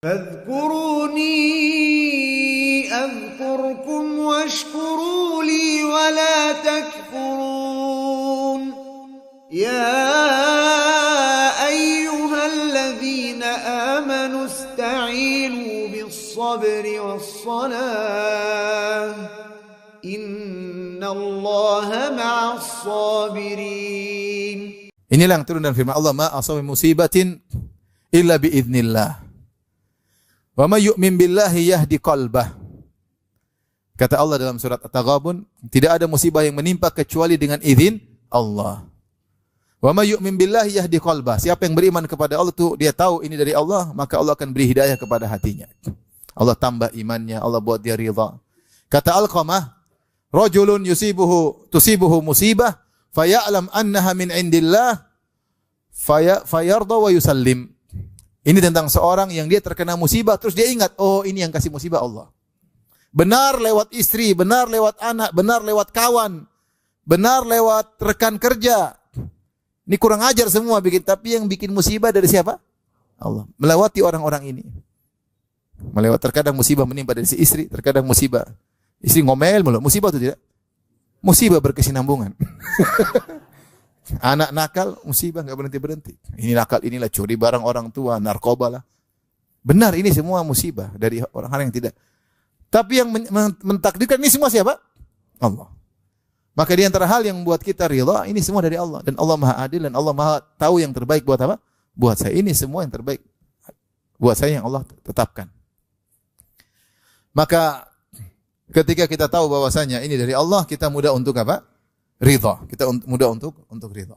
فاذكروني أذكركم واشكروا لي ولا تكفرون يا أيها الذين آمنوا استعينوا بالصبر والصلاة إن الله مع الصابرين. Inilah yang turun dalam firman Allah, ma asaba musibatin illa biiznillah. Wa may yu'min billahi yahdi qalbah. Kata Allah dalam surat At-Taghabun, tidak ada musibah yang menimpa kecuali dengan izin Allah. Wa may yu'min billahi yahdi qalbah. Siapa yang beriman kepada Allah itu dia tahu ini dari Allah, maka Allah akan beri hidayah kepada hatinya. Allah tambah imannya, Allah buat dia ridha. Kata Alqamah, rajulun tusibuhu musibah faya'lam annaha min indillah fayarda wa yusallim. Ini tentang seorang yang dia terkena musibah terus dia ingat, oh ini yang kasih musibah Allah. Benar lewat istri, benar lewat anak, benar lewat kawan, benar lewat rekan kerja. Ini kurang ajar semua bikin, tapi yang bikin musibah dari siapa? Allah. Melewati orang-orang ini. Terkadang musibah menimpa dari si istri, terkadang musibah istri ngomel mulu. Musibah itu tidak? Musibah berkesinambungan. Anak nakal, musibah enggak berhenti-berhenti. Ini nakal, inilah curi barang orang tua, narkoba lah. Benar, ini semua musibah dari orang-orang yang tidak. Tapi yang mentakdirkan ini semua siapa? Allah. Maka di antara hal yang membuat kita ridha, ini semua dari Allah. Dan Allah Maha Adil dan Allah Maha tahu yang terbaik buat apa? Buat saya. Ini semua yang terbaik buat saya yang Allah tetapkan. Maka ketika kita tahu bahwasanya ini dari Allah, kita mudah untuk apa? Ridha. Kita mudah untuk ridha.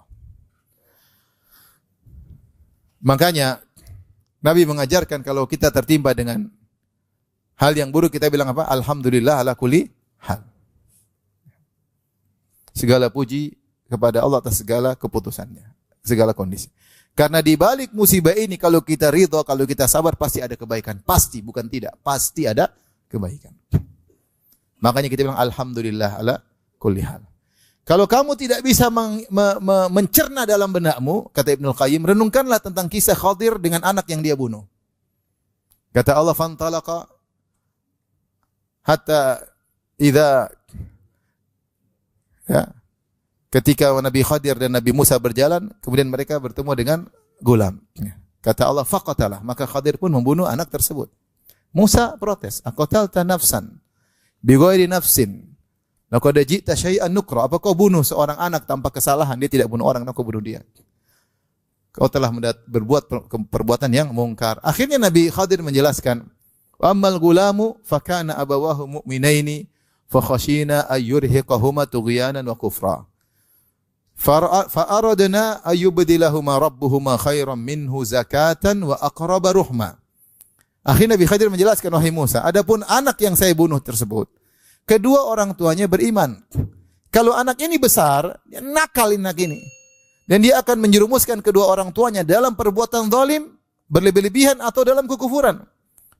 Makanya Nabi mengajarkan kalau kita tertimpa dengan hal yang buruk, kita bilang apa? Alhamdulillah ala kulli hal. Segala puji kepada Allah atas segala keputusannya, segala kondisi. Karena di balik musibah ini kalau kita ridha, kalau kita sabar pasti ada kebaikan. Pasti, bukan tidak. Pasti ada kebaikan. Makanya kita bilang alhamdulillah ala kulli hal. Kalau kamu tidak bisa mencerna dalam benakmu, kata Ibnul Qayyim, renungkanlah tentang kisah Khadir dengan anak yang dia bunuh. Kata Allah, fantalaqa hatta idza ketika Nabi Khadir dan Nabi Musa berjalan, kemudian mereka bertemu dengan gulam. Kata Allah, faqatalah, maka Khadir pun membunuh anak tersebut. Musa protes, aqatalta nafsan bighairi nafsin laqad ji'ta syai'an nukra. Apa kau bunuh seorang anak tanpa kesalahan? Dia tidak bunuh orang, kau bunuh dia. Kau telah berbuat perbuatan yang mungkar. Akhirnya Nabi Khadir menjelaskan, wa ammal gulamu fakana abawahu mu'minaini fakhashina ayyurhiqahuma tughyanan wa kufra. Fa'aradna ayyubdilahuma rabbuhuma khairan minhu zakatan wa aqraba ruhma. Akhirnya Nabi Khadir menjelaskan, wahai Musa, adapun anak yang saya bunuh tersebut, kedua orang tuanya beriman. Kalau anak ini besar, dia nakal anak ini. Dan dia akan menjerumuskan kedua orang tuanya dalam perbuatan zalim, berlebih-lebihan atau dalam kekufuran.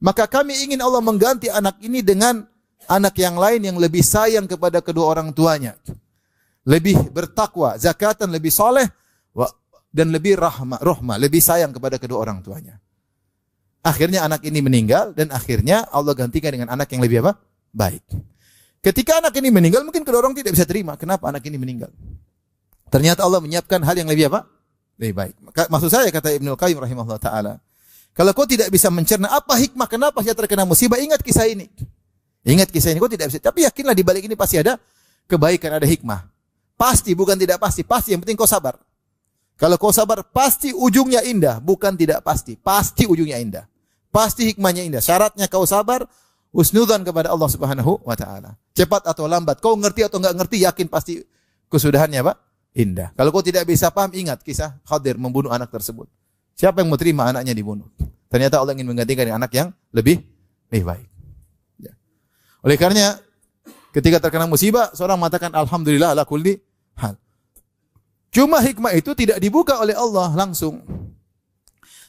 Maka kami ingin Allah mengganti anak ini dengan anak yang lain yang lebih sayang kepada kedua orang tuanya. Lebih bertakwa, zakatan, lebih soleh, dan lebih rahmah, lebih sayang kepada kedua orang tuanya. Akhirnya anak ini meninggal, dan akhirnya Allah gantikan dengan anak yang lebih apa? Baik. Ketika anak ini meninggal, mungkin kedua orang tidak bisa terima. Kenapa anak ini meninggal? Ternyata Allah menyiapkan hal yang lebih apa? Lebih baik. Maksud saya, kata Ibnul Qayyim rahimahullah ta'ala, kalau kau tidak bisa mencerna apa hikmah kenapa saya terkena musibah, ingat kisah ini. Ingat kisah ini, kau tidak bisa. Tapi yakinlah di balik ini pasti ada kebaikan, ada hikmah. Pasti, bukan tidak pasti. Pasti, yang penting kau sabar. Kalau kau sabar, pasti ujungnya indah. Bukan tidak pasti. Pasti ujungnya indah. Pasti hikmahnya indah. Syaratnya kau sabar, husnudzan kepada Allah Subhanahu wa ta'ala. Cepat atau lambat, kau ngerti atau enggak ngerti, yakin pasti kesudahannya apa? Indah. Kalau kau tidak bisa paham, ingat kisah Khadir membunuh anak tersebut. Siapa yang mau terima anaknya dibunuh? Ternyata Allah ingin menggantikan dengan anak yang lebih baik. Ya. Oleh karenanya, ketika terkena musibah, seorang mengatakan alhamdulillah ala kulli hal. Cuma hikmah itu tidak dibuka oleh Allah langsung.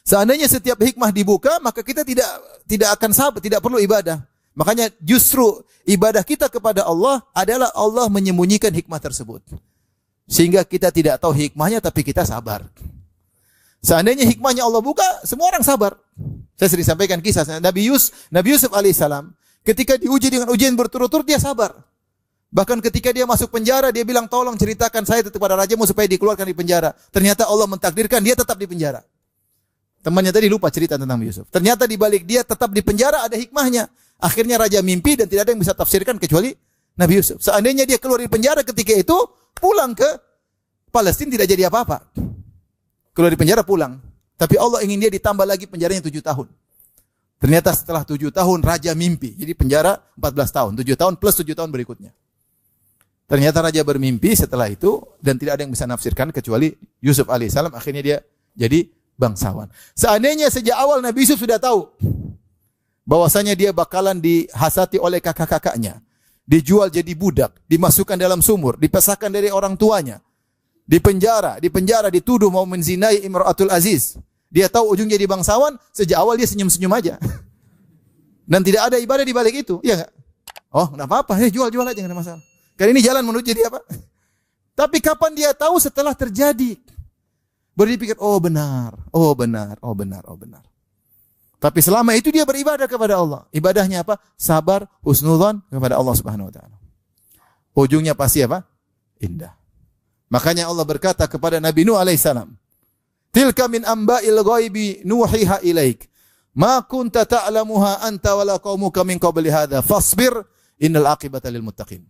Seandainya setiap hikmah dibuka, maka kita tidak akan sabar, tidak perlu ibadah. Makanya justru ibadah kita kepada Allah adalah Allah menyembunyikan hikmah tersebut. Sehingga kita tidak tahu hikmahnya, tapi kita sabar. Seandainya hikmahnya Allah buka, semua orang sabar. Saya sering sampaikan kisah Nabi Yusuf alaihissalam ketika diuji dengan ujian berturut-turut dia sabar. Bahkan ketika dia masuk penjara dia bilang tolong ceritakan saya kepada rajamu supaya dikeluarkan di penjara. Ternyata Allah mentakdirkan dia tetap di penjara. Temannya tadi lupa cerita tentang Yusuf. Ternyata di balik dia tetap di penjara ada hikmahnya. Akhirnya raja mimpi dan tidak ada yang bisa tafsirkan kecuali Nabi Yusuf. Seandainya dia keluar dari penjara ketika itu pulang ke Palestina tidak jadi apa-apa. Keluar dari penjara pulang. Tapi Allah ingin dia ditambah lagi penjaranya 7 tahun. Ternyata setelah 7 tahun raja mimpi. Jadi penjara 14 tahun. 7 tahun plus 7 tahun berikutnya. Ternyata raja bermimpi setelah itu dan tidak ada yang bisa nafsirkan kecuali Yusuf alaihissalam. Akhirnya dia jadi bangsawan. Seandainya sejak awal Nabi Yusuf sudah tahu bahwasanya dia bakalan dihasati oleh kakak-kakaknya. Dijual jadi budak. Dimasukkan dalam sumur. Dipisahkan dari orang tuanya. Di penjara, dituduh mau menzinai Imratul Aziz. Dia tahu ujungnya jadi bangsawan, sejak awal dia senyum-senyum aja. Dan tidak ada ibadah di balik itu, iya enggak? Oh, enggak apa-apa, jual aja enggak ada masalah. Kali ini jalan menuju jadi apa? Tapi kapan dia tahu setelah terjadi? Baru dia pikir, oh benar. Tapi selama itu dia beribadah kepada Allah. Ibadahnya apa? Sabar, husnudzon kepada Allah Subhanahu wa taala. Ujungnya pasti apa? Indah. Makanya Allah berkata kepada Nabi Nuh alaihissalam, "Tilka min amba'il ghaibi nuhiha ilaik. Ma kunta ta'lamuha anta wala qaumuka min qabli hadza. Fasbir innal aqibata lil muttaqin."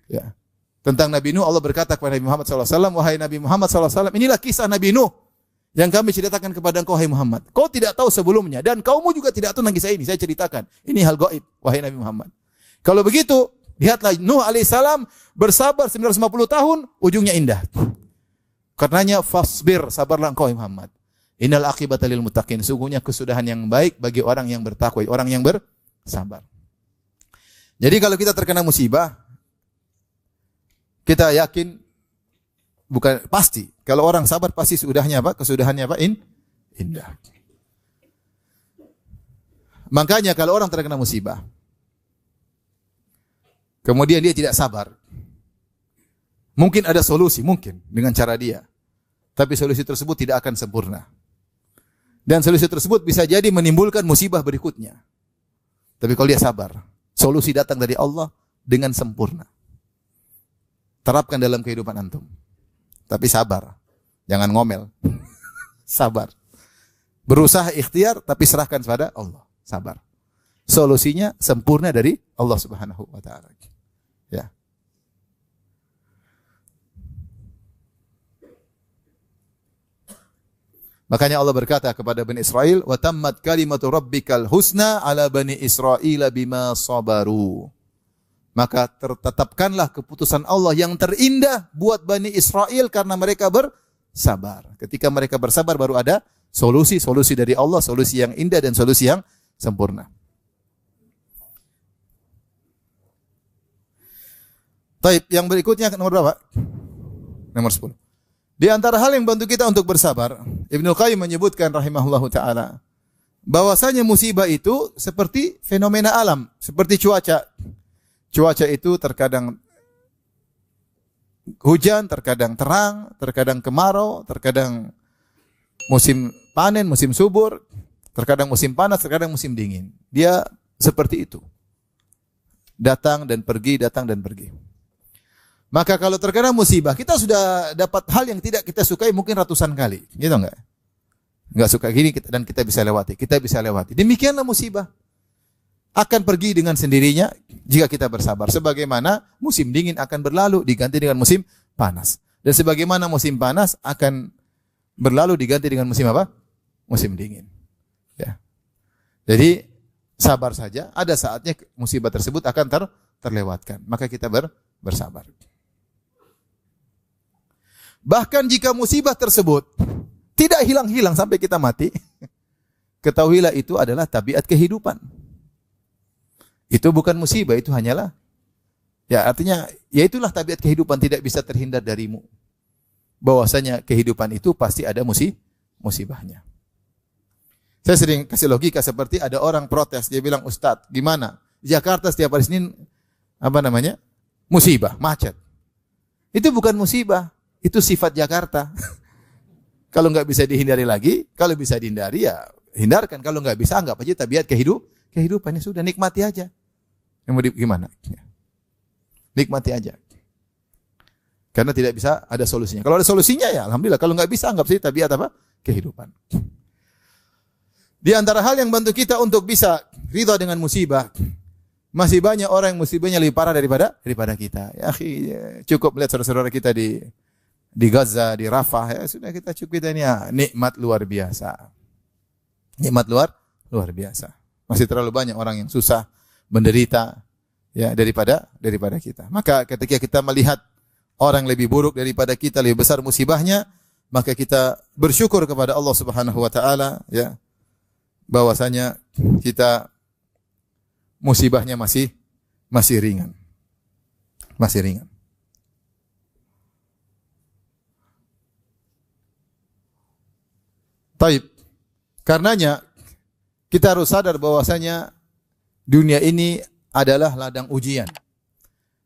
Ya. Tentang Nabi Nuh Allah berkata kepada Nabi Muhammad SAW, "Wahai Nabi Muhammad SAW, inilah kisah Nabi Nuh yang kami ceritakan kepada engkau wahai Muhammad. Kau tidak tahu sebelumnya dan kaummu juga tidak tahu tentang kisah ini. Saya ceritakan. Ini hal gaib wahai Nabi Muhammad." Kalau begitu, lihatlah Nuh alaihissalam bersabar 950 tahun, ujungnya indah. Karenanya fasbir, sabarlah engkau Muhammad. Innal aqibata lil muttaqin. Sungguhnya kesudahan yang baik bagi orang yang bertakwa, orang yang bersabar. Jadi kalau kita terkena musibah, kita yakin bukan pasti. Kalau orang sabar pasti sudahnya apa? Kesudahannya apa? Indah. Makanya kalau orang terkena musibah, kemudian dia tidak sabar. Mungkin ada solusi, mungkin dengan cara dia. Tapi solusi tersebut tidak akan sempurna. Dan solusi tersebut bisa jadi menimbulkan musibah berikutnya. Tapi kalau dia sabar, solusi datang dari Allah dengan sempurna. Terapkan dalam kehidupan antum. Tapi sabar. Jangan ngomel. Sabar. Berusaha ikhtiar tapi serahkan kepada Allah. Sabar. Solusinya sempurna dari Allah Subhanahu wa taala. Ya. Makanya Allah berkata kepada Bani Israel, "Wa tammat kalimatu rabbikal husna ala Bani Israil bima sabaru." Maka tertetapkanlah keputusan Allah yang terindah buat Bani Israel karena mereka bersabar. Ketika mereka bersabar baru ada solusi dari Allah, solusi yang indah dan solusi yang sempurna. Baik, yang berikutnya nomor berapa? Nomor 10. Di antara hal yang bantu kita untuk bersabar, Ibnu Qayyim menyebutkan rahimahullahu taala bahwasanya musibah itu seperti fenomena alam, seperti cuaca. Cuaca itu terkadang hujan, terkadang terang, terkadang kemarau, terkadang musim panen, musim subur, terkadang musim panas, terkadang musim dingin. Dia seperti itu. Datang dan pergi, datang dan pergi. Maka kalau terkena musibah, kita sudah dapat hal yang tidak kita sukai mungkin ratusan kali. Gitu enggak? Enggak suka gini dan kita bisa lewati. Kita bisa lewati. Demikianlah musibah. Akan pergi dengan sendirinya jika kita bersabar. Sebagaimana musim dingin akan berlalu diganti dengan musim panas. Dan sebagaimana musim panas akan berlalu diganti dengan musim apa? Musim dingin. Ya. Jadi sabar saja. Ada saatnya musibah tersebut akan terlewatkan. Maka kita bersabar. Bahkan jika musibah tersebut tidak hilang-hilang sampai kita mati, ketahuilah itu adalah tabiat kehidupan. Itu bukan musibah, itu hanyalah artinya itulah tabiat kehidupan, tidak bisa terhindar darimu. Bahwasanya kehidupan itu pasti ada musibahnya. Saya sering kasih logika seperti ada orang protes, dia bilang, "Ustadz, gimana? Jakarta setiap hari Senin musibah, macet." Itu bukan musibah. Itu sifat Jakarta. Kalau nggak bisa dihindari lagi, kalau bisa dihindari hindarkan. Kalau nggak bisa, anggap aja tabiat kehidupannya, sudah nikmati aja. Yang mau gimana? Nikmati aja. Karena tidak bisa ada solusinya. Kalau ada solusinya ya alhamdulillah. Kalau nggak bisa, anggap saja tabiat apa? Kehidupan. Di antara hal yang bantu kita untuk bisa ridha dengan musibah, masih banyak orang yang musibahnya lebih parah daripada kita. Ya, cukup melihat saudara-saudara kita di Gaza, di Rafah, ya sudah kita cukup kita ini ya, nikmat luar biasa. Nikmat luar biasa. Masih terlalu banyak orang yang susah, menderita ya daripada kita. Maka ketika kita melihat orang lebih buruk daripada kita, lebih besar musibahnya, maka kita bersyukur kepada Allah Subhanahu wa taala ya. Bahwasanya kita musibahnya masih ringan. Masih ringan. Taib. Karenanya kita harus sadar bahwasanya dunia ini adalah ladang ujian.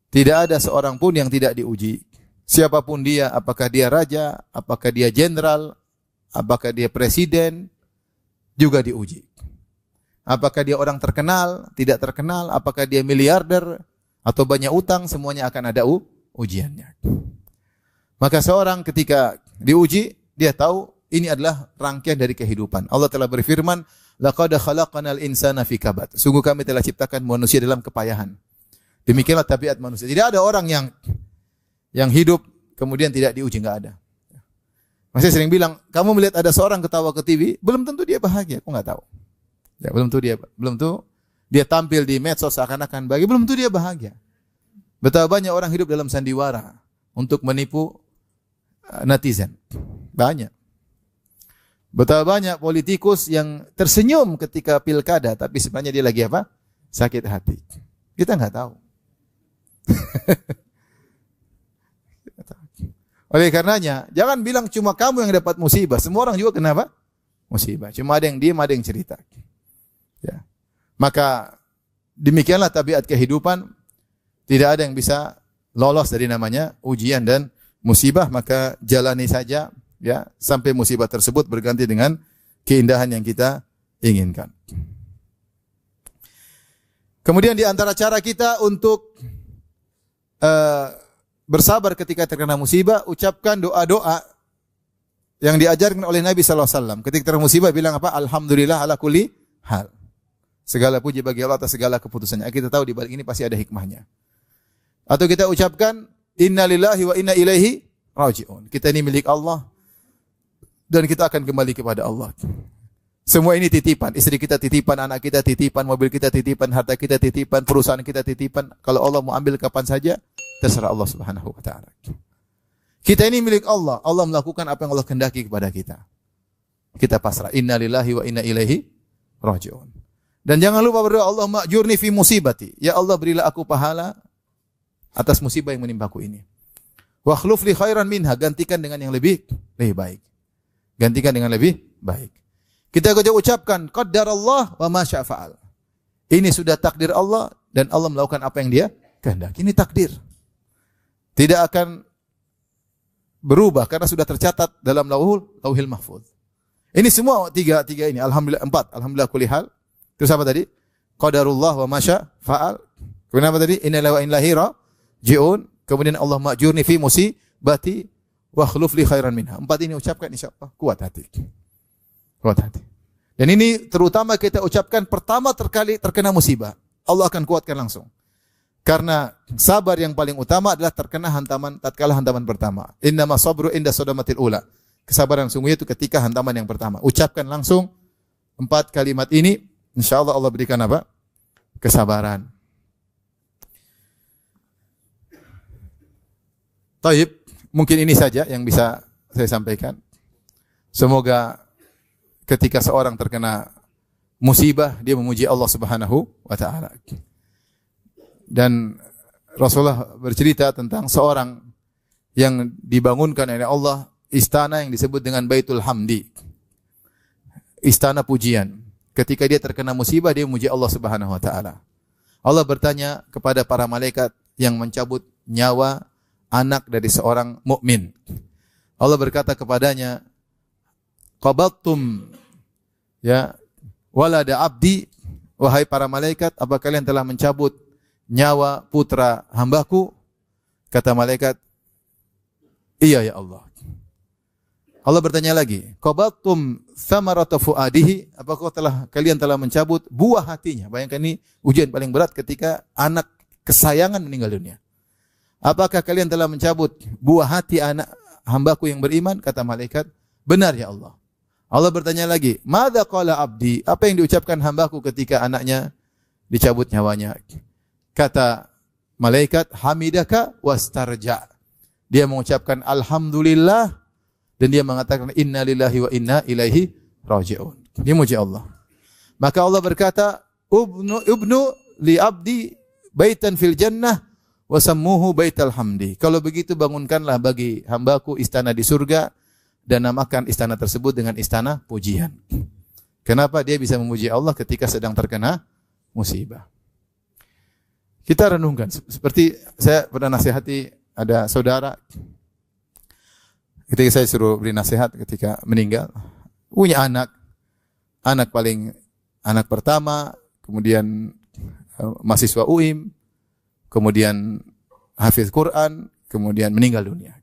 Tidak ada seorang pun yang tidak diuji. Siapapun dia, apakah dia raja, apakah dia jenderal, apakah dia presiden, juga diuji. Apakah dia orang terkenal, tidak terkenal, apakah dia miliarder atau banyak utang, semuanya akan ada ujiannya. Maka seorang ketika diuji, dia tahu ini adalah rangkaian dari kehidupan. Allah telah berfirman, laqad khalaqnal insana fi kabad. Sungguh kami telah ciptakan manusia dalam kepayahan. Demikianlah tabiat manusia. Tidak ada orang yang hidup kemudian tidak diuji, enggak ada. Masih sering bilang, kamu melihat ada seorang ketawa ke TV, belum tentu dia bahagia. Aku enggak tahu. Ya, belum tentu dia tampil di medsos seakan-akan bahagia, belum tentu dia bahagia. Betapa banyak orang hidup dalam sandiwara untuk menipu netizen. Banyak. Betapa banyak politikus yang tersenyum ketika pilkada, tapi sebenarnya dia lagi apa? Sakit hati. Kita enggak tahu. Oleh karenanya, jangan bilang cuma kamu yang dapat musibah. Semua orang juga kenapa? Musibah. Cuma ada yang diam, ada yang cerita. Ya. Maka demikianlah tabiat kehidupan. Tidak ada yang bisa lolos dari namanya ujian dan musibah. Maka jalani saja ya sampai musibah tersebut berganti dengan keindahan yang kita inginkan. Kemudian di antara cara kita untuk bersabar ketika terkena musibah, ucapkan doa-doa yang diajarkan oleh Nabi sallallahu alaihi wasallam. Ketika terkena musibah bilang apa? Alhamdulillah ala kulli hal. Segala puji bagi Allah atas segala keputusannya. Kita tahu di balik ini pasti ada hikmahnya. Atau kita ucapkan innalillahi wa inna ilaihi raji'un. Kita ini milik Allah dan kita akan kembali kepada Allah. Semua ini titipan. Istri kita titipan, anak kita titipan, mobil kita titipan, harta kita titipan, perusahaan kita titipan. Kalau Allah mau ambil kapan saja, terserah Allah Subhanahu wa taala. Kita ini milik Allah. Allah melakukan apa yang Allah kehendaki kepada kita. Kita pasrah. Innalillahi wa inna ilaihi raji'un. Dan jangan lupa berdoa, Allahumma ajurni fi musibati. Ya Allah, berilah aku pahala atas musibah yang menimpaku ini. Wa akhluf li khairan minha. Gantikan dengan yang lebih baik. Gantikan dengan lebih baik. Kita ucapkan qaddarallah wa ma syaa fa'al. Ini sudah takdir Allah dan Allah melakukan apa yang Dia kehendaki. Ini takdir. Tidak akan berubah karena sudah tercatat dalam lauhil mahfuz. Ini semua tiga ini. Alhamdulillah 4. Alhamdulillah kulli hal. Terus apa tadi? Qadarullah wa ma syaa fa'al. Kemudian apa tadi? Inna lillahi wa inna ilaihi raji'un. Kemudian Allah ma'jurni fi musibati wa akhluf li khairan minha. 4 ini ucapkan insyaallah kuat hati. Kuat hati. Dan ini terutama kita ucapkan pertama terkali terkena musibah. Allah akan kuatkan langsung. Karena sabar yang paling utama adalah terkena tatkala hantaman pertama. Innama sabru inda sadamatil ula. Kesabaran sungguhnya itu ketika hantaman yang pertama. Ucapkan langsung 4 kalimat ini, insyaallah Allah berikan apa? Kesabaran. Taib, mungkin ini saja yang bisa saya sampaikan. Semoga ketika seorang terkena musibah, dia memuji Allah Subhanahu wa taala. Dan Rasulullah bercerita tentang seorang yang dibangunkan oleh Allah istana yang disebut dengan Baitul Hamdi. Istana pujian. Ketika dia terkena musibah, dia memuji Allah Subhanahu wa taala. Allah bertanya kepada para malaikat yang mencabut nyawa anak dari seorang mukmin. Allah berkata kepadanya, qabattum ya walada abdi, wahai para malaikat, apa kalian telah mencabut nyawa putra hambaku? Kata malaikat, iya ya Allah. Allah bertanya lagi, qabattum thamarata fuadihi, apakah kalian telah mencabut buah hatinya? Bayangkan ini ujian paling berat ketika anak kesayangan meninggal dunia. Apakah kalian telah mencabut buah hati anak hambaku yang beriman? Kata malaikat, benar ya Allah. Allah bertanya lagi, madza qala abdi, apa yang diucapkan hambaku ketika anaknya dicabut nyawanya? Kata malaikat, hamidaka wastarja. Dia mengucapkan alhamdulillah dan dia mengatakan inna lillahi wa inna ilaihi raji'un. Dia muji Allah. Maka Allah berkata, ubnu li abdi baitan fil jannah wa sammuhu baital hamdi. Kalau begitu bangunkanlah bagi hambaku istana di surga dan namakan istana tersebut dengan istana pujian. Kenapa dia bisa memuji Allah ketika sedang terkena musibah? Kita renungkan, seperti saya pernah nasihati ada saudara ketika saya suruh beri nasihat ketika meninggal, punya anak pertama, kemudian mahasiswa UIM, kemudian hafiz Quran, kemudian meninggal dunia.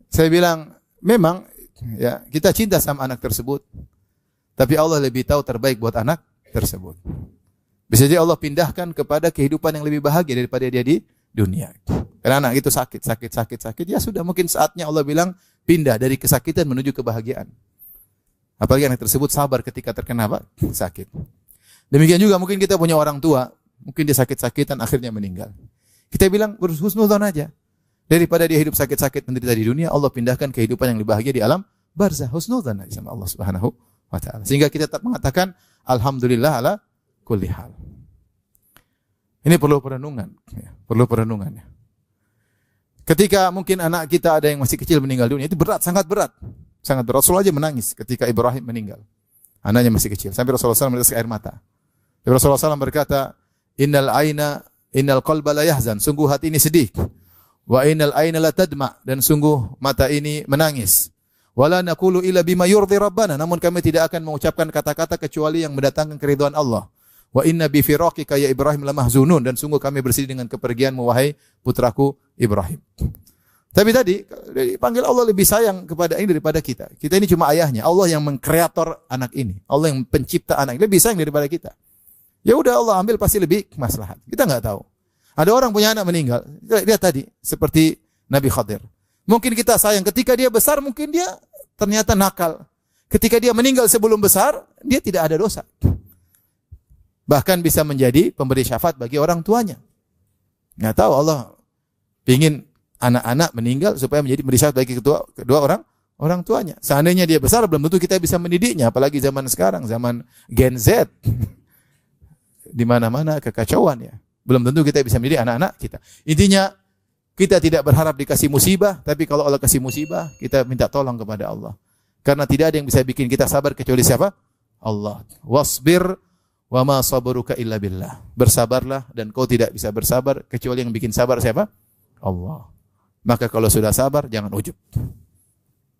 Saya bilang, memang ya kita cinta sama anak tersebut, tapi Allah lebih tahu terbaik buat anak tersebut. Bisa jadi Allah pindahkan kepada kehidupan yang lebih bahagia daripada dia di dunia. Karena anak itu sakit, ya sudah mungkin saatnya Allah bilang pindah dari kesakitan menuju kebahagiaan. Apalagi anak tersebut sabar ketika terkena apa? Sakit. Demikian juga mungkin kita punya orang tua, mungkin dia sakit-sakitan akhirnya meninggal. Kita bilang berhusnuzon aja. Daripada dia hidup sakit-sakit menderita di dunia, Allah pindahkan kehidupan yang lebih bahagia di alam barzah. Husnuzon aja sama Allah Subhanahu wa taala. Sehingga kita tetap mengatakan alhamdulillah ala kulli hal. Ini perlu perenungan, ya, perlu perenungan. Ya. Ketika mungkin anak kita ada yang masih kecil meninggal dunia, itu berat, sangat berat. Sangat berat. Rasulullah aja menangis ketika Ibrahim meninggal. Anaknya masih kecil. Sampai Rasulullah SAW menetes air mata. Dan Rasulullah SAW berkata, innal qalba la yahzan. Sungguh hati ini sedih. Wa innal aina la tadma. Dan sungguh mata ini menangis. Wala naqulu illa bima yurdi rabbana. Namun kami tidak akan mengucapkan kata-kata kecuali yang mendatangkan keridhaan Allah. Wa inna bi firaqika ya Ibrahim lamahzunun, dan sungguh kami bersedih dengan kepergianmu wahai putraku Ibrahim. Tapi tadi dipanggil Allah lebih sayang kepada ini daripada kita. Kita ini cuma ayahnya. Allah yang mengkreator anak ini. Allah yang pencipta anak ini lebih sayang daripada kita. Ya udah Allah ambil pasti lebih maslahat. Kita enggak tahu. Ada orang punya anak meninggal. Lihat tadi seperti Nabi Khadir. Mungkin kita sayang ketika dia besar, mungkin dia ternyata nakal. Ketika dia meninggal sebelum besar, dia tidak ada dosa. Bahkan bisa menjadi pemberi syafaat bagi orang tuanya. Nggak tahu Allah ingin anak-anak meninggal supaya menjadi pemberi syafaat bagi kedua orang tuanya. Seandainya dia besar, belum tentu kita bisa mendidiknya. Apalagi zaman sekarang, zaman Gen Z. Di mana-mana kekacauan ya. Belum tentu kita bisa mendidik anak-anak kita. Intinya, kita tidak berharap dikasih musibah, tapi kalau Allah kasih musibah, kita minta tolong kepada Allah. Karena tidak ada yang bisa bikin kita sabar kecuali siapa? Allah. Wasbir wa ma sabruka illa billah. Bersabarlah dan kau tidak bisa bersabar kecuali yang bikin sabar siapa? Allah. Maka kalau sudah sabar jangan ujub.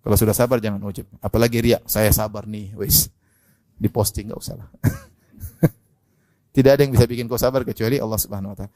Kalau sudah sabar jangan ujub. Apalagi riya, saya sabar nih, wis. Diposting enggak usah lah. Tidak ada yang bisa bikin kau sabar kecuali Allah Subhanahu wa taala.